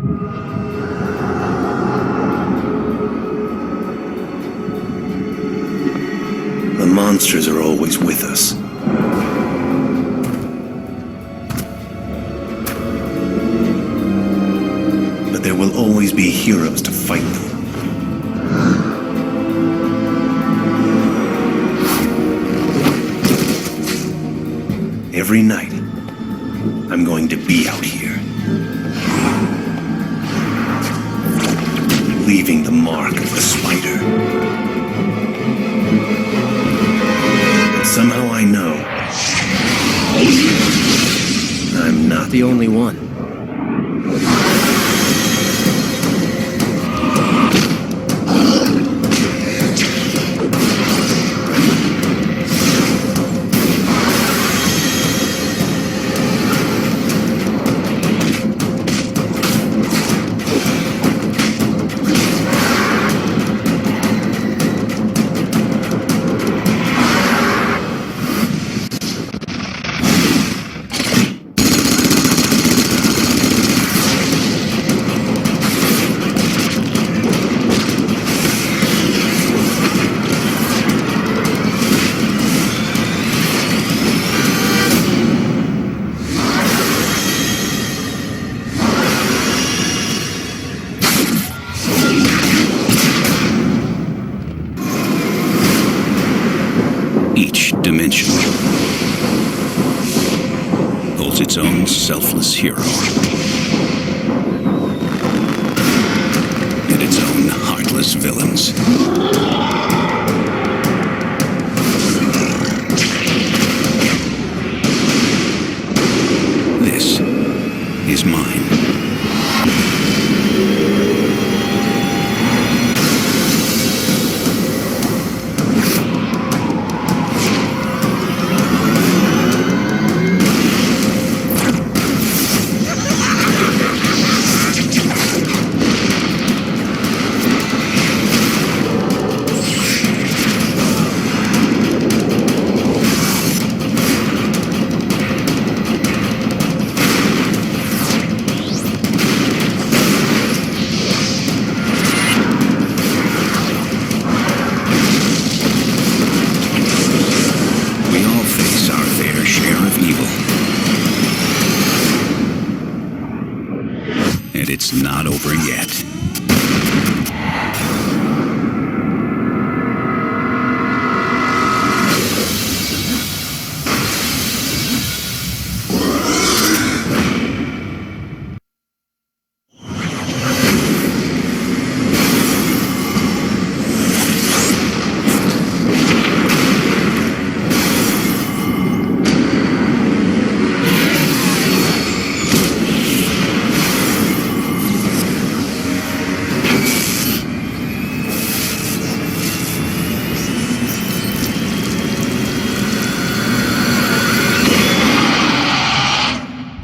The monsters are always with us. But there will always be heroes to fight them. Every night, I'm going to be out here, leaving the mark of the spider. And somehow I know I'm not the only one. Each dimension holds its own selfless hero and its own heartless villains. This is mine. And it's not over yet.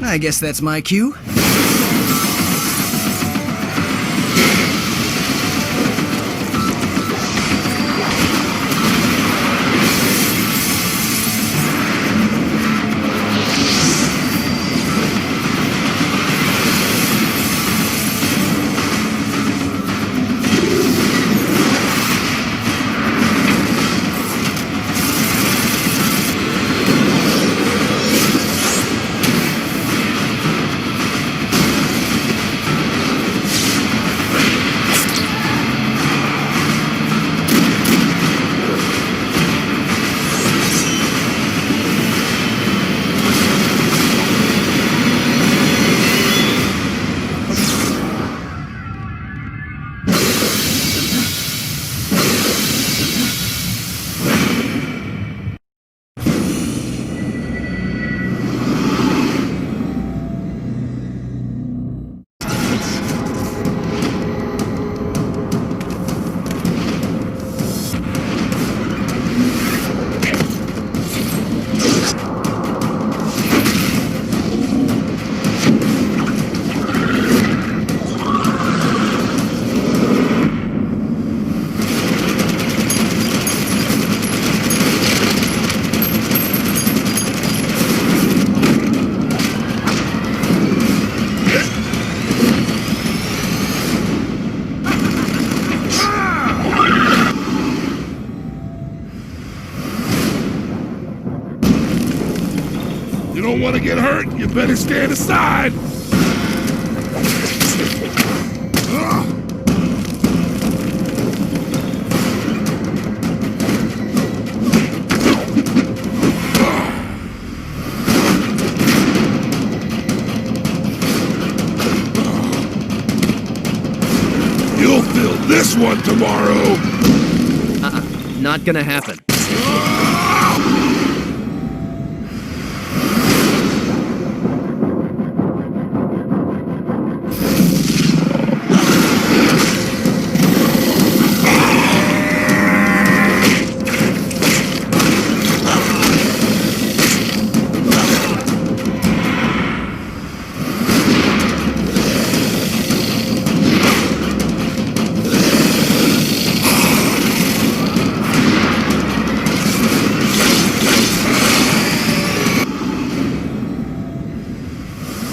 I guess that's my cue. don't want to get hurt, you better stand aside. You'll feel this one tomorrow. Not gonna happen.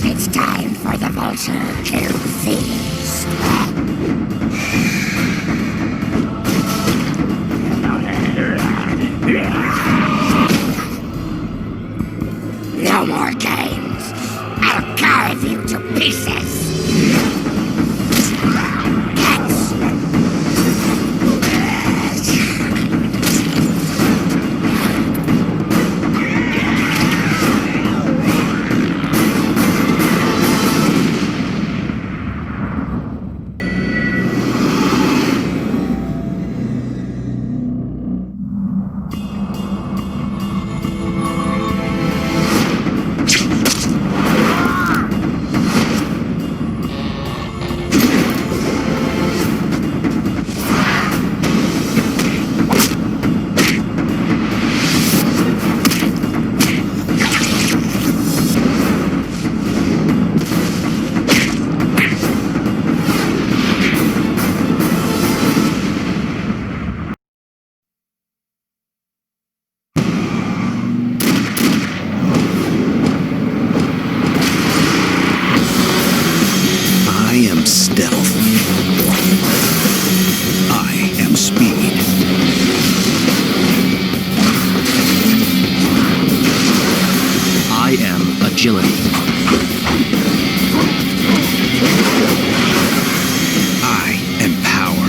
It's time for the Vulture to feast. No more games. I'll carve you to pieces. I am stealth. I am speed. I am agility. I am power.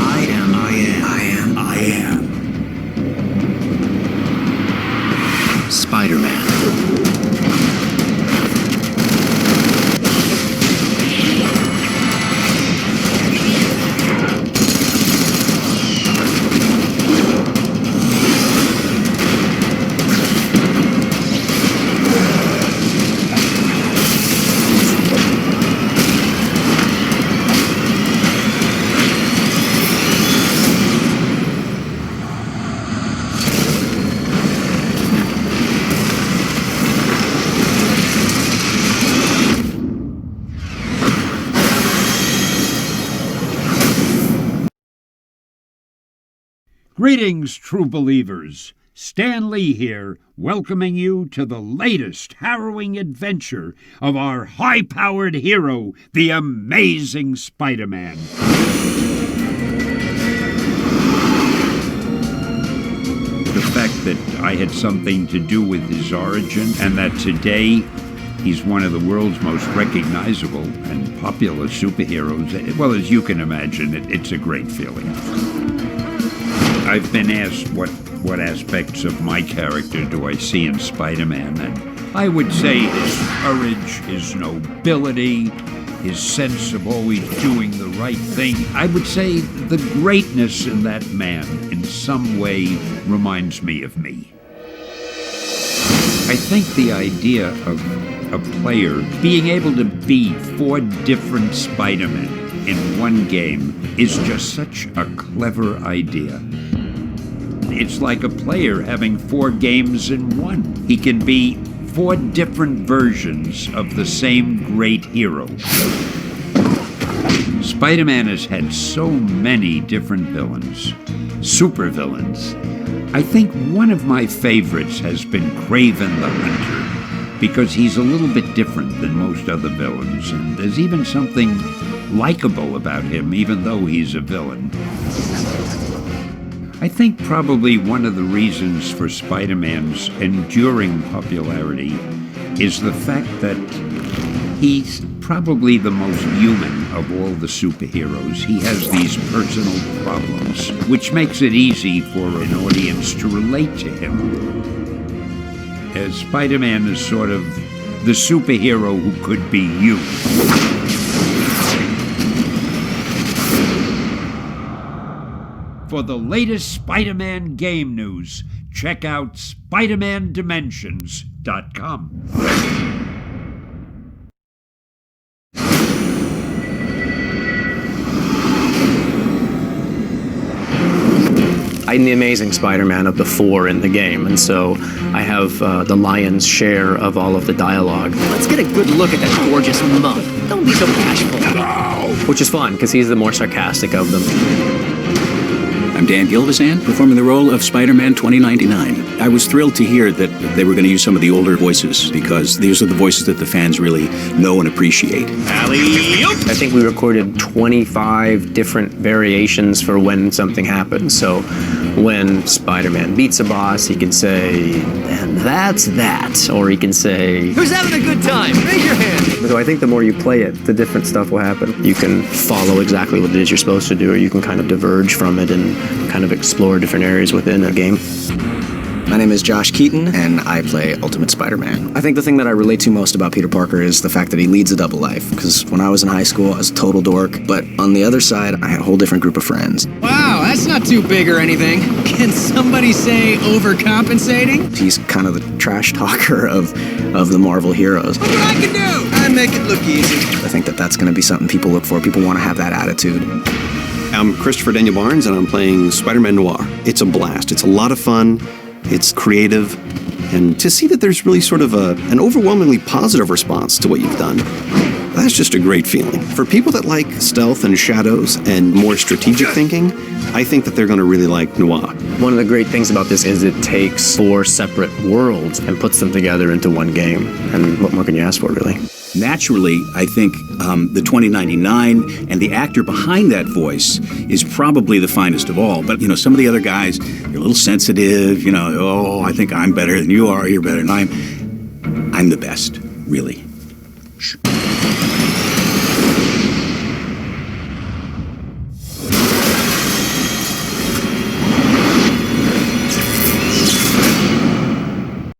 I am. Spider-Man. Greetings, true believers. Stan Lee here, welcoming you to the latest harrowing adventure of our high-powered hero, the amazing Spider-Man. The fact that I had something to do with his origin, and that today he's one of the world's most recognizable and popular superheroes, well, as you can imagine, it's a great feeling. I've been asked what aspects of my character do I see in Spider-Man, and I would say his courage, his nobility, his sense of always doing the right thing. I would say the greatness in that man in some way reminds me of me. I think the idea of a player being able to be 4 different Spider-Men in one game is just such a clever idea. It's like a player having 4 games in one. He can be 4 different versions of the same great hero. Spider-Man has had so many different villains, supervillains. I think one of my favorites has been Kraven the Hunter, because he's a little bit different than most other villains, and there's even something likable about him, even though he's a villain. I think probably one of the reasons for Spider-Man's enduring popularity is the fact that he's probably the most human of all the superheroes. He has these personal problems, which makes it easy for an audience to relate to him. As Spider-Man is sort of the superhero who could be you. For the latest Spider-Man game news, check out SpidermanDimensions.com. I'm the Amazing Spider-Man of the 4 in the game, and so I have the lion's share of all of the dialogue. Let's get a good look at that gorgeous mug. Don't be so bashful. Which is fun, because he's the more sarcastic of them. I'm Dan Gilvezan, performing the role of Spider-Man 2099. I was thrilled to hear that they were going to use some of the older voices, because these are the voices that the fans really know and appreciate. I think we recorded 25 different variations for when something happens. So when Spider-Man beats a boss, he can say, and that's that. Or he can say, Who's having a good time? Raise your hand. so I think the more you play it, the different stuff will happen. You can follow exactly what it is you're supposed to do, or you can kind of diverge from it and kind of explore different areas within a game. My name is Josh Keaton, and I play Ultimate Spider-Man. I think the thing that I relate to most about Peter Parker is the fact that he leads a double life. Because when I was in high school, I was a total dork. But on the other side, I had a whole different group of friends. Wow, that's not too big or anything. Can somebody say overcompensating? He's kind of the trash talker of the Marvel heroes. Look what I can do! I make it look easy. I think that that's going to be something people look for. People want to have that attitude. I'm Christopher Daniel Barnes, and I'm playing Spider-Man Noir. It's a blast. It's a lot of fun. It's creative. And to see that there's really sort of an overwhelmingly positive response to what you've done, that's just a great feeling. For people that like stealth and shadows and more strategic thinking, I think that they're going to really like Noir. One of the great things about this is it takes 4 separate worlds and puts them together into one game. And what more can you ask for, really? Naturally, I think the 2099 and the actor behind that voice is probably the finest of all. But, some of the other guys, they're a little sensitive, oh, I think I'm better than you are, you're better than I'm the best, really.